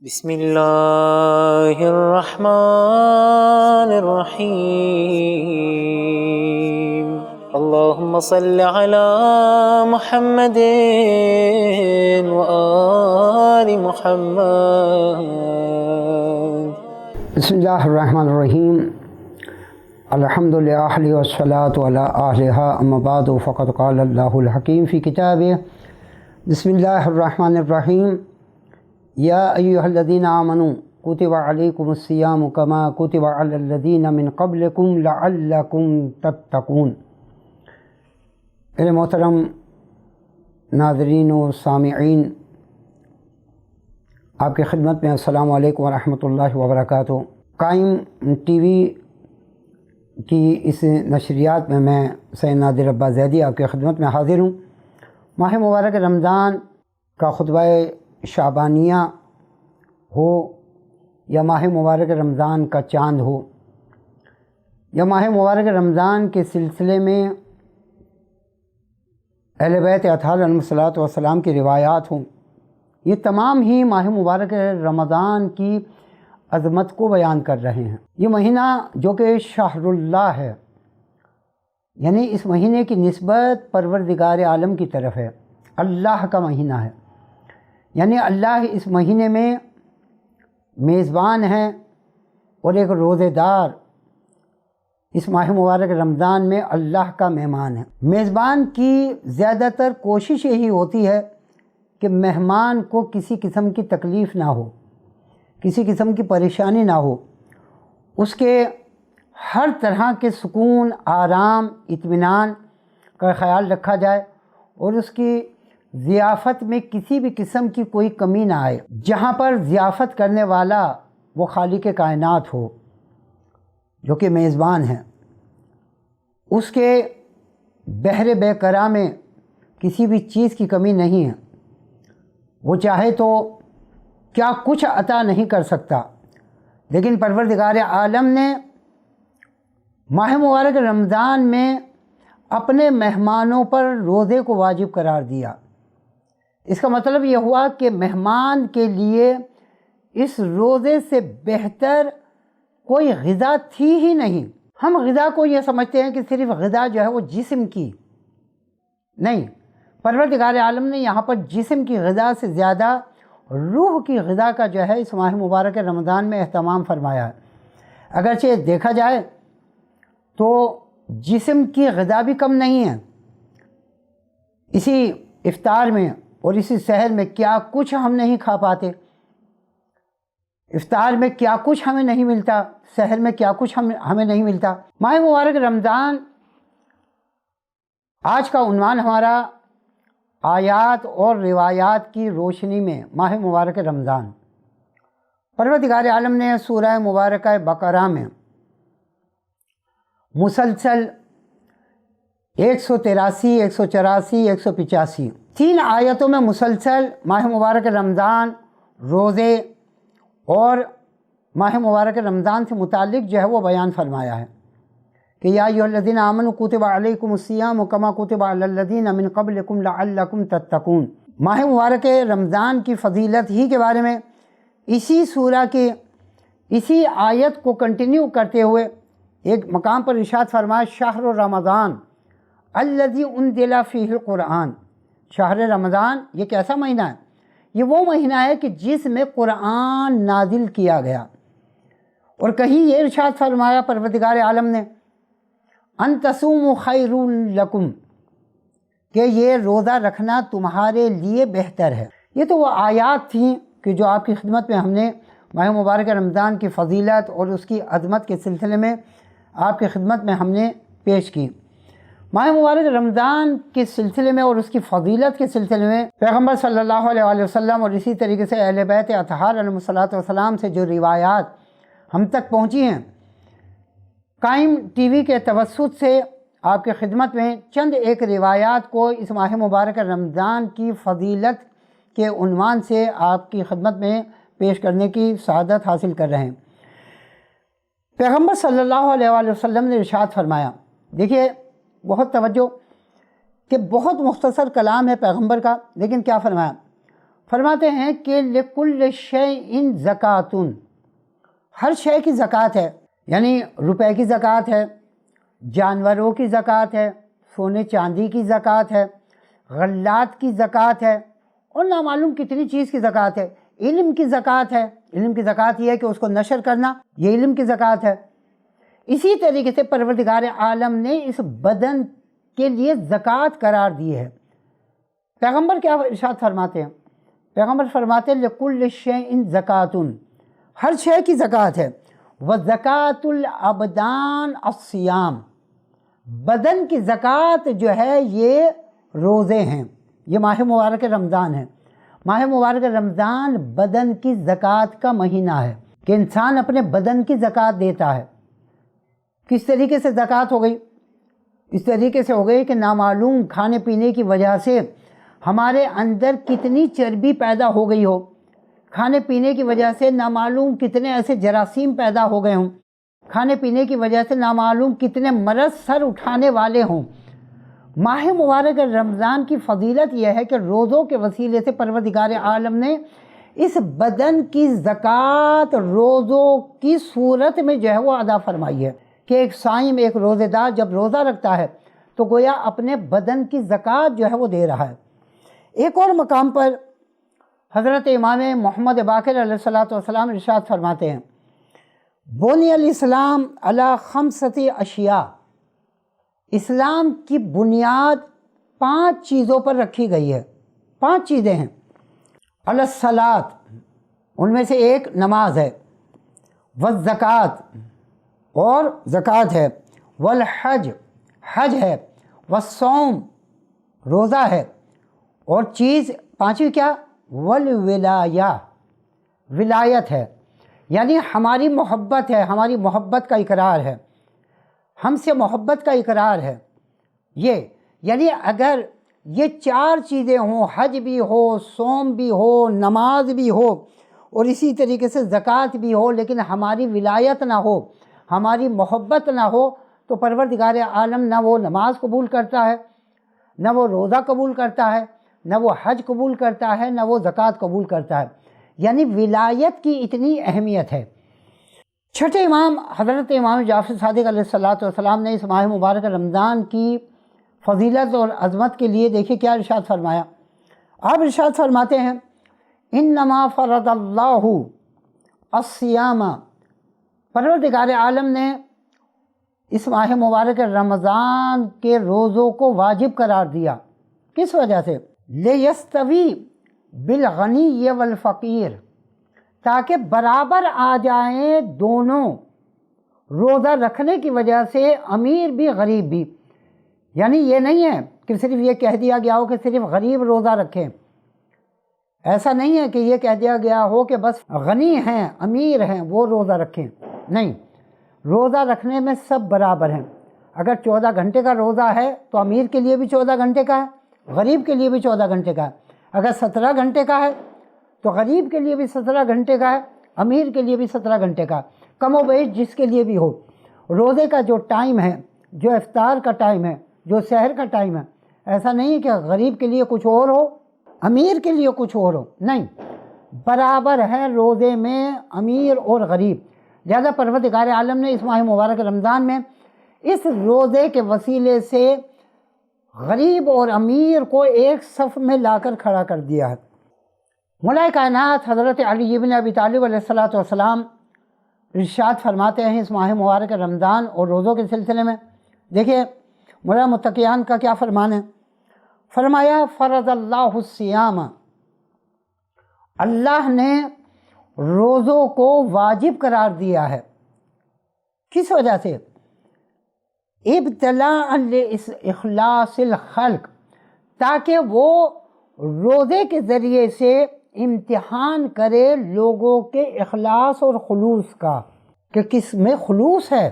بسم اللہ الرحمن الرحیم اللہم صل علی محمد وآل محمد۔ بسم اللہ الرحمن الرحیم الحمدللہ والصلاة علی اہلہا اما بعد فقد قال اللہ الحکیم فی کتابہ بسم اللہ الرحمن الرحیم یا ایہا الذین آمنوا کتب علیکم الصیام کما کتب علی الذین من قبلکم لعلکم تتقون۔ میرے محترم ناظرین و سامعین، آپ کی خدمت میں السلام علیکم ورحمۃ اللہ وبرکاتہ۔ قائم ٹی وی کی اس نشریات میں سید نادر عباس زیدی آپ کی خدمت میں حاضر ہوں۔ ماہ مبارک رمضان کا خطبہ شعبانیہ ہو یا ماہ مبارک رمضان کا چاند ہو یا ماہ مبارک رمضان کے سلسلے میں اہل بیت اطہار علیہم الصلاۃ والسلام کی روایات ہوں، یہ تمام ہی ماہ مبارک رمضان کی عظمت کو بیان کر رہے ہیں۔ یہ مہینہ جو کہ شہر اللہ ہے، یعنی اس مہینے کی نسبت پروردگار عالم کی طرف ہے، اللہ کا مہینہ ہے، یعنی اللہ اس مہینے میں میزبان ہے اور ایک روزے دار اس ماہ مبارک رمضان میں اللہ کا مہمان ہے۔ میزبان کی زیادہ تر کوشش یہی ہوتی ہے کہ مہمان کو کسی قسم کی تکلیف نہ ہو، کسی قسم کی پریشانی نہ ہو، اس کے ہر طرح کے سکون، آرام، اطمینان کا خیال رکھا جائے اور اس کی ضیافت میں کسی بھی قسم کی کوئی کمی نہ آئے۔ جہاں پر ضیافت کرنے والا وہ خالق کائنات ہو جو کہ میزبان ہے، اس کے بحر بے قرار میں کسی بھی چیز کی کمی نہیں ہے، وہ چاہے تو کیا کچھ عطا نہیں کر سکتا، لیکن پروردگار عالم نے ماہ مبارک رمضان میں اپنے مہمانوں پر روزے کو واجب قرار دیا۔ اس کا مطلب یہ ہوا کہ مہمان کے لیے اس روزے سے بہتر کوئی غذا تھی ہی نہیں۔ ہم غذا کو یہ سمجھتے ہیں کہ صرف غذا جو ہے وہ جسم کی، نہیں، پروردگار عالم نے یہاں پر جسم کی غذا سے زیادہ روح کی غذا کا جو ہے اس ماہ مبارک رمضان میں اہتمام فرمایا ہے۔ اگرچہ دیکھا جائے تو جسم کی غذا بھی کم نہیں ہے۔ اسی افطار میں اور اسی سحر میں کیا کچھ ہم نہیں کھا پاتے، افطار میں کیا کچھ ہمیں نہیں ملتا، سحر میں کیا کچھ ہمیں نہیں ملتا۔ ماہ مبارک رمضان، آج کا عنوان ہمارا آیات اور روایات کی روشنی میں ماہ مبارک رمضان۔ پروردگار عالم نے سورہ مبارکہ بقرہ میں مسلسل 183، 184، 185 تین آیتوں میں مسلسل ماہ مبارک رمضان، روزے اور ماہ مبارک رمضان سے متعلق جو ہے وہ بیان فرمایا ہے کہ یا ایھا الذین آمنوا کتب علیکم الصیام کما کتب علی الذین من قبلکم لعلکم تتقون۔ ماہ مبارک رمضان کی فضیلت ہی کے بارے میں اسی سورہ کے اسی آیت کو کنٹینیو کرتے ہوئے ایک مقام پر ارشاد فرمایا شہر رمضان الذی انزل فیہ القرآن۔ شہر رمضان یہ کیسا مہینہ ہے؟ یہ وہ مہینہ ہے کہ جس میں قرآن نازل کیا گیا، اور کہیں یہ ارشاد فرمایا پروردگار عالم نے ان تصوموا خیر لکم، کہ یہ روزہ رکھنا تمہارے لیے بہتر ہے۔ یہ تو وہ آیات تھیں کہ جو آپ کی خدمت میں ہم نے ماہ مبارک رمضان کی فضیلت اور اس کی عظمت کے سلسلے میں آپ کی خدمت میں ہم نے پیش کی۔ ماہ مبارک رمضان کے سلسلے میں اور اس کی فضیلت کے سلسلے میں پیغمبر صلی اللہ علیہ وسلم اور اسی طریقے سے اہل بیت اطہار علیہم الصلاۃ والسلام سے جو روایات ہم تک پہنچی ہیں، قائم ٹی وی کے توسط سے آپ کی خدمت میں چند ایک روایات کو اس ماہ مبارک رمضان کی فضیلت کے عنوان سے آپ کی خدمت میں پیش کرنے کی سعادت حاصل کر رہے ہیں۔ پیغمبر صلی اللہ علیہ وسلم نے ارشاد فرمایا، دیکھیے بہت توجہ کہ بہت مختصر کلام ہے پیغمبر کا، لیکن کیا فرمایا، فرماتے ہیں کہ لکل شیء زکاتن، ہر شے کی زکوٰۃ ہے، یعنی روپے کی زکوٰۃ ہے، جانوروں کی زکوٰۃ ہے، سونے چاندی کی زکوٰۃ ہے، غلات کی زکوٰۃ ہے، اور نامعلوم کتنی چیز کی زکوٰۃ ہے۔ علم کی زکوٰۃ ہے، علم کی زکوٰۃ یہ ہے کہ اس کو نشر کرنا، یہ علم کی زکوٰۃ ہے۔ اسی طریقے سے پروردگار عالم نے اس بدن کے لیے زکوٰۃ قرار دی ہے۔ پیغمبر کیا ارشاد فرماتے ہیں؟ پیغمبر فرماتے ہیں لکل شیء زکاتن، ہر شے کی زکوٰۃ ہے۔ وزکاۃ الابدان الصیام، بدن کی زکوٰۃ جو ہے یہ روزے ہیں۔ یہ ماہ مبارک رمضان ہے۔ ماہ مبارک رمضان بدن کی زکوٰۃ کا مہینہ ہے کہ انسان اپنے بدن کی زکوٰۃ دیتا ہے۔ کس طریقے سے زکوٰۃ ہو گئی؟ اس طریقے سے ہو گئی کہ نامعلوم کھانے پینے کی وجہ سے ہمارے اندر کتنی چربی پیدا ہو گئی ہو، کھانے پینے کی وجہ سے نامعلوم کتنے ایسے جراثیم پیدا ہو گئے ہوں، کھانے پینے کی وجہ سے نامعلوم کتنے مرض سر اٹھانے والے ہوں۔ ماہ مبارک رمضان کی فضیلت یہ ہے کہ روزوں کے وسیلے سے پروردگار عالم نے اس بدن کی زکوٰۃ روزوں کی صورت میں جو ہے وہ ادا فرمائی ہے کہ ایک صائم، ایک روزے دار جب روزہ رکھتا ہے تو گویا اپنے بدن کی زکوٰۃ جو ہے وہ دے رہا ہے۔ ایک اور مقام پر حضرت امام محمد باقر علیہ الصلوۃ والسلام ارشاد فرماتے ہیں بنی الاسلام علی خمسۃ اشیاء، اسلام کی بنیاد 5 چیزوں پر رکھی گئی ہے۔ 5 چیزیں ہیں۔ علی الصلاۃ، ان میں سے ایک نماز ہے، والزکوٰۃ، اور زکوٰۃ ہے، والحج، حج ہے، والصوم، روزہ ہے، اور چیز 5ویں کیا؟ والولایہ، ولایت ہے، یعنی ہماری محبت ہے، ہماری محبت کا اقرار ہے، ہم سے محبت کا اقرار ہے۔ یہ یعنی اگر یہ 4 چیزیں ہوں، حج بھی ہو، صوم بھی ہو، نماز بھی ہو، اور اسی طریقے سے زکوٰۃ بھی ہو، لیکن ہماری ولایت نہ ہو، ہماری محبت نہ ہو، تو پروردگار عالم نہ وہ نماز قبول کرتا ہے، نہ وہ روزہ قبول کرتا ہے، نہ وہ حج قبول کرتا ہے، نہ وہ زکوٰۃ قبول کرتا ہے۔ یعنی ولایت کی اتنی اہمیت ہے۔ چھٹے امام حضرت امام جعفر صادق علیہ الصلوۃ والسلام نے اس ماہ مبارک رمضان کی فضیلت اور عظمت کے لیے دیکھیے کیا ارشاد فرمایا۔ آپ ارشاد فرماتے ہیں انما فرض اللہ الصیام، پروردگار عالم نے اس ماہ مبارک رمضان کے روزوں کو واجب قرار دیا۔ کس وجہ سے؟ لیستوی بالغنی والفقیر، تاکہ برابر آ جائیں دونوں، روزہ رکھنے کی وجہ سے امیر بھی غریب بھی۔ یعنی یہ نہیں ہے کہ صرف یہ کہہ دیا گیا ہو کہ صرف غریب روزہ رکھیں، ایسا نہیں ہے کہ یہ کہہ دیا گیا ہو کہ بس غنی ہیں، امیر ہیں، وہ روزہ رکھیں، نہیں، روزہ رکھنے میں سب برابر ہیں۔ اگر 14 گھنٹے کا روزہ ہے تو امیر کے لیے بھی 14 گھنٹے کا ہے، غریب کے لیے بھی 14 گھنٹے کا ہے۔ اگر 17 گھنٹے کا ہے تو غریب کے لیے بھی 17 گھنٹے کا ہے، امیر کے لیے بھی 17 گھنٹے کا، کم و بیش جس کے لیے بھی ہو۔ روزے کا جو ٹائم ہے، جو افطار کا ٹائم ہے، جو سحر کا ٹائم ہے، ایسا نہیں ہے کہ غریب کے لیے کچھ اور ہو، امیر کے لیے کچھ اور ہو، نہیں، برابر ہے روزے میں امیر اور غریب۔ لہذا پروردگار عالم نے اس ماہ مبارک رمضان میں اس روزے کے وسیلے سے غریب اور امیر کو ایک صف میں لا کر کھڑا کر دیا ہے۔ مولا کائنات حضرت علی بن ابی طالب علیہ الصلوۃ والسلام ارشاد فرماتے ہیں اس ماہ مبارک رمضان اور روزوں کے سلسلے میں، دیکھیے مولا متقیان کا کیا فرمان ہے۔ فرمایا فرض اللہ الصیام، اللہ نے روزوں کو واجب قرار دیا ہے۔ کس وجہ سے؟ ابتلاء لاخلاص الخلق، تاکہ وہ روزے کے ذریعے سے امتحان کرے لوگوں کے اخلاص اور خلوص کا، کہ کس میں خلوص ہے،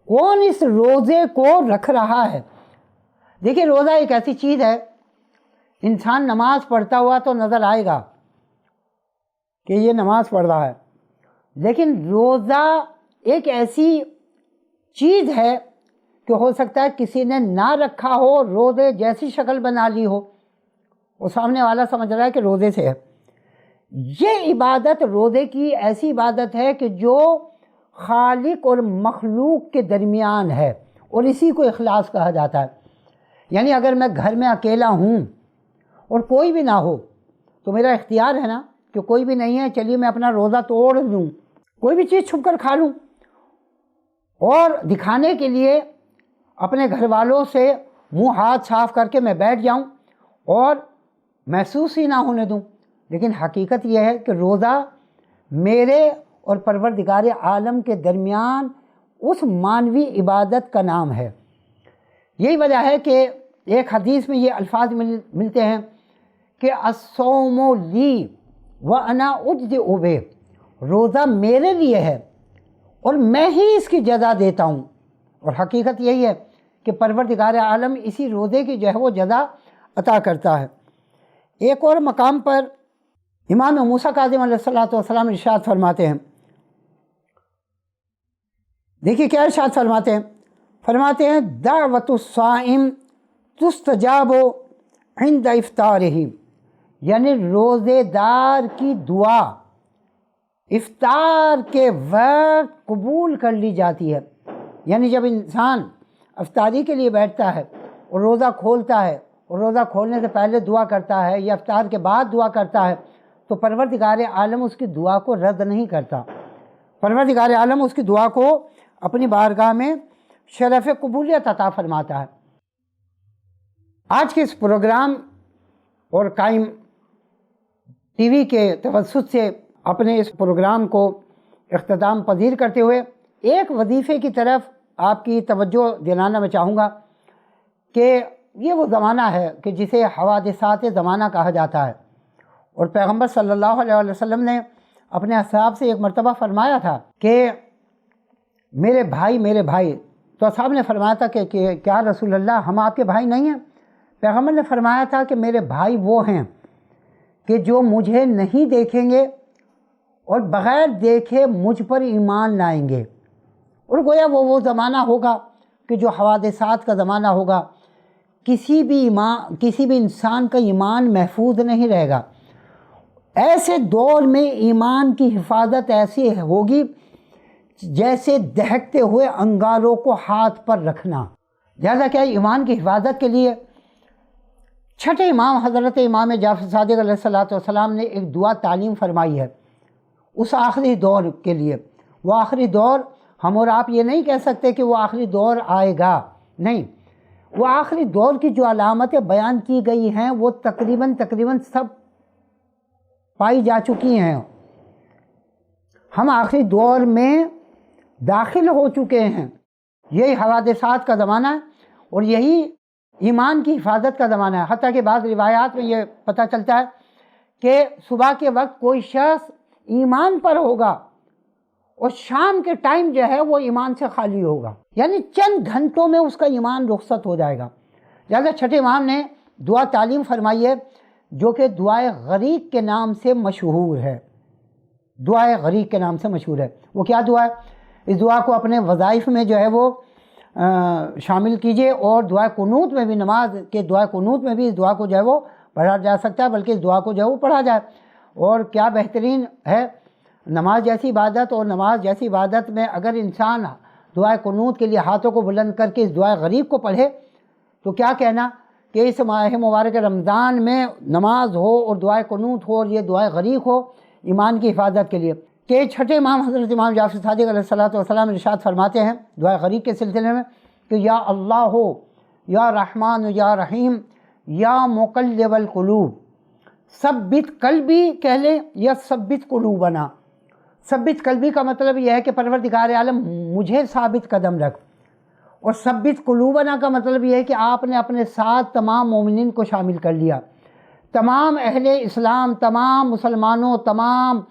کون اس روزے کو رکھ رہا ہے۔ دیکھیے روزہ ایک ایسی چیز ہے، انسان نماز پڑھتا ہوا تو نظر آئے گا کہ یہ نماز پڑھ رہا ہے، لیکن روزہ ایک ایسی چیز ہے کہ ہو سکتا ہے کسی نے نہ رکھا ہو، روزے جیسی شکل بنا لی ہو، وہ سامنے والا سمجھ رہا ہے کہ روزے سے ہے۔ یہ عبادت روزے کی ایسی عبادت ہے کہ جو خالق اور مخلوق کے درمیان ہے، اور اسی کو اخلاص کہا جاتا ہے۔ یعنی اگر میں گھر میں اکیلا ہوں اور کوئی بھی نہ ہو تو میرا اختیار ہے نا کہ کوئی بھی نہیں ہے، چلیے میں اپنا روزہ توڑ لوں، کوئی بھی چیز چھپ کر کھا لوں، اور دکھانے کے لیے اپنے گھر والوں سے منہ ہاتھ صاف کر کے میں بیٹھ جاؤں اور محسوس ہی نہ ہونے دوں۔ لیکن حقیقت یہ ہے کہ روزہ میرے اور پروردگار عالم کے درمیان اس مانوی عبادت کا نام ہے۔ یہی وجہ ہے کہ ایک حدیث میں یہ الفاظ ملتے ہیں کہ الصوم لی وانا اجزئ بہ، روزہ میرے لیے ہے اور میں ہی اس کی جزا دیتا ہوں۔ اور حقیقت یہی ہے کہ پروردگار عالم اسی روزے کی جو ہے وہ جزا عطا کرتا ہے۔ ایک اور مقام پر امام موسیٰ کاظم علیہ الصلوۃ والسلام ارشاد فرماتے ہیں، دیکھیے کیا ارشاد فرماتے ہیں دعوت الصائم تستجاب عند افطارہ، یعنی روزے دار کی دعا افطار کے وقت قبول کر لی جاتی ہے۔ یعنی جب انسان افطاری کے لیے بیٹھتا ہے اور روزہ کھولتا ہے اور روزہ کھولنے سے پہلے دعا کرتا ہے یا افطار کے بعد دعا کرتا ہے تو پروردگار عالم اس کی دعا کو رد نہیں کرتا، پروردگار عالم اس کی دعا کو اپنی بارگاہ میں شرف قبولیت عطا فرماتا ہے۔ آج کے اس پروگرام اور قائم ٹی وی کے توسط سے اپنے اس پروگرام کو اختتام پذیر کرتے ہوئے ایک وظیفے کی طرف آپ کی توجہ دلانا میں چاہوں گا کہ یہ وہ زمانہ ہے کہ جسے حوادثات زمانہ کہا جاتا ہے، اور پیغمبر صلی اللہ علیہ وسلم نے اپنے اصحاب سے ایک مرتبہ فرمایا تھا کہ میرے بھائی، تو اصحاب نے فرمایا تھا کہ کیا رسول اللہ ہم آپ کے بھائی نہیں ہیں؟ پیغمبر نے فرمایا تھا کہ میرے بھائی وہ ہیں کہ جو مجھے نہیں دیکھیں گے اور بغیر دیکھے مجھ پر ایمان لائیں گے۔ اور گویا وہ زمانہ ہوگا کہ جو حوادثات کا زمانہ ہوگا، کسی بھی انسان کا ایمان محفوظ نہیں رہے گا۔ ایسے دور میں ایمان کی حفاظت ایسی ہوگی جیسے دہکتے ہوئے انگاروں کو ہاتھ پر رکھنا۔ لہذا کیا ایمان کی حفاظت کے لیے چھٹے امام حضرت امام جعفر صادق علیہ الصلوۃ والسلام نے ایک دعا تعلیم فرمائی ہے اس آخری دور کے لیے۔ وہ آخری دور ہم اور آپ یہ نہیں کہہ سکتے کہ وہ آخری دور آئے گا، نہیں، وہ آخری دور کی جو علامتیں بیان کی گئی ہیں وہ تقریباً سب پائی جا چکی ہیں۔ ہم آخری دور میں داخل ہو چکے ہیں۔ یہی حوادثات کا زمانہ ہے اور یہی ایمان کی حفاظت کا زمانہ ہے۔ حتیٰ کہ بعض روایات میں یہ پتہ چلتا ہے کہ صبح کے وقت کوئی شخص ایمان پر ہوگا اور شام کے ٹائم جو ہے وہ ایمان سے خالی ہوگا، یعنی چند گھنٹوں میں اس کا ایمان رخصت ہو جائے گا۔ لہٰذا چھٹے امام نے دعا تعلیم فرمائی ہے جو کہ دعائے غریق کے نام سے مشہور ہے۔ دعائے غریق کے نام سے مشہور ہے۔ وہ کیا دعا ہے؟ اس دعا کو اپنے وظائف میں جو ہے وہ شامل کیجئے، اور دعائے قنوت میں بھی، نماز کے دعائے قنوت میں بھی اس دعا کو جو ہے وہ پڑھا جا سکتا ہے، بلکہ اس دعا کو جو ہے وہ پڑھا جائے۔ اور کیا بہترین ہے نماز جیسی عبادت، اور نماز جیسی عبادت میں اگر انسان دعائے قنوت کے لیے ہاتھوں کو بلند کر کے اس دعائے غریق کو پڑھے تو کیا کہنا کہ اس ماہ مبارک رمضان میں نماز ہو اور دعائے قنوت ہو اور یہ دعائے غریق ہو ایمان کی حفاظت کے لیے۔ کہ چھٹے امام حضرت امام جعفر صادق علیہ الصلوۃ والسلام ارشاد فرماتے ہیں دعائے غریق کے سلسلے میں کہ یا اللہ ہو، یا رحمان، یا رحیم، یا مقلب القلوب، ثبت قلبی کہہ لیں یا ثبت قلوبنا۔ ثبت قلبی کا مطلب یہ ہے کہ پروردگار عالم مجھے ثابت قدم رکھ، اور ثبت قلوبنا کا مطلب یہ ہے کہ آپ نے اپنے ساتھ تمام مومنین کو شامل کر لیا، تمام اہل اسلام، تمام مسلمانوں، تمام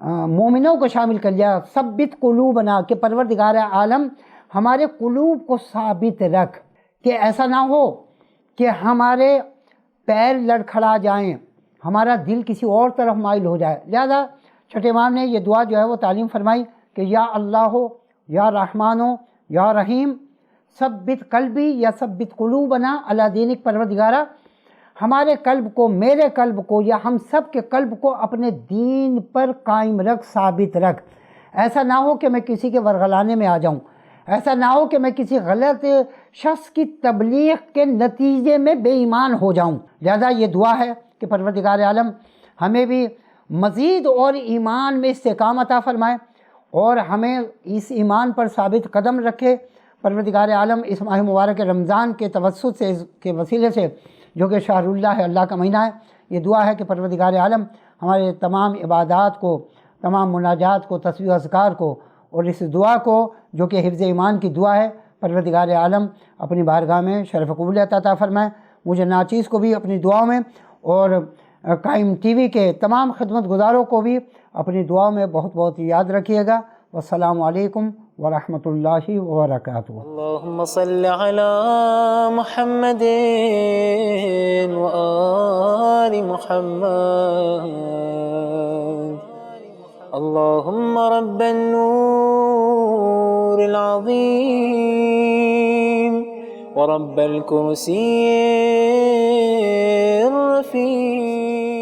مومنوں کو شامل کر لیا۔ ثبت قلوبنا کہ پروردگار عالم ہمارے قلوب کو ثابت رکھ، کہ ایسا نہ ہو کہ ہمارے پیر لڑکھڑا جائیں، ہمارا دل کسی اور طرف مائل ہو جائے۔ لہذا چھٹے امام نے یہ دعا جو ہے وہ تعلیم فرمائی کہ یا اللہ ہو، یا رحمان ہو، یا رحیم، ثبت قلبی یا ثبت قلوبنا علی دینک، پروردگارہ ہمارے قلب کو، میرے قلب کو، یا ہم سب کے قلب کو اپنے دین پر قائم رکھ، ثابت رکھ۔ ایسا نہ ہو کہ میں کسی کے ورغلانے میں آ جاؤں، ایسا نہ ہو کہ میں کسی غلط شخص کی تبلیغ کے نتیجے میں بے ایمان ہو جاؤں۔ لہذا یہ دعا ہے کہ پروردگار عالم ہمیں بھی مزید اور ایمان میں استحکام عطا فرمائے اور ہمیں اس ایمان پر ثابت قدم رکھے۔ پروردگار عالم اس ماہ مبارک رمضان کے توسط سے، اس کے وسیلے سے، جو کہ شہر اللہ ہے، اللہ کا مہینہ ہے، یہ دعا ہے کہ پروردگار عالم ہمارے تمام عبادات کو، تمام مناجات کو، تسبیح و اذکار کو، اور اس دعا کو جو کہ حفظ ایمان کی دعا ہے، پروردگار عالم اپنی بارگاہ میں شرف قبولیت عطا فرمائے۔ مجھے ناچیز کو بھی اپنی دعاؤں میں، اور قائم ٹی وی کے تمام خدمت گزاروں کو بھی اپنی دعاؤں میں بہت بہت یاد رکھیے گا۔ والسلام علیکم ورحمۃ اللہ وبرکاتہ۔ اللهم صل على محمد وآل محمد. اللهم رب النور العظيم ورب الكرسي الرفيع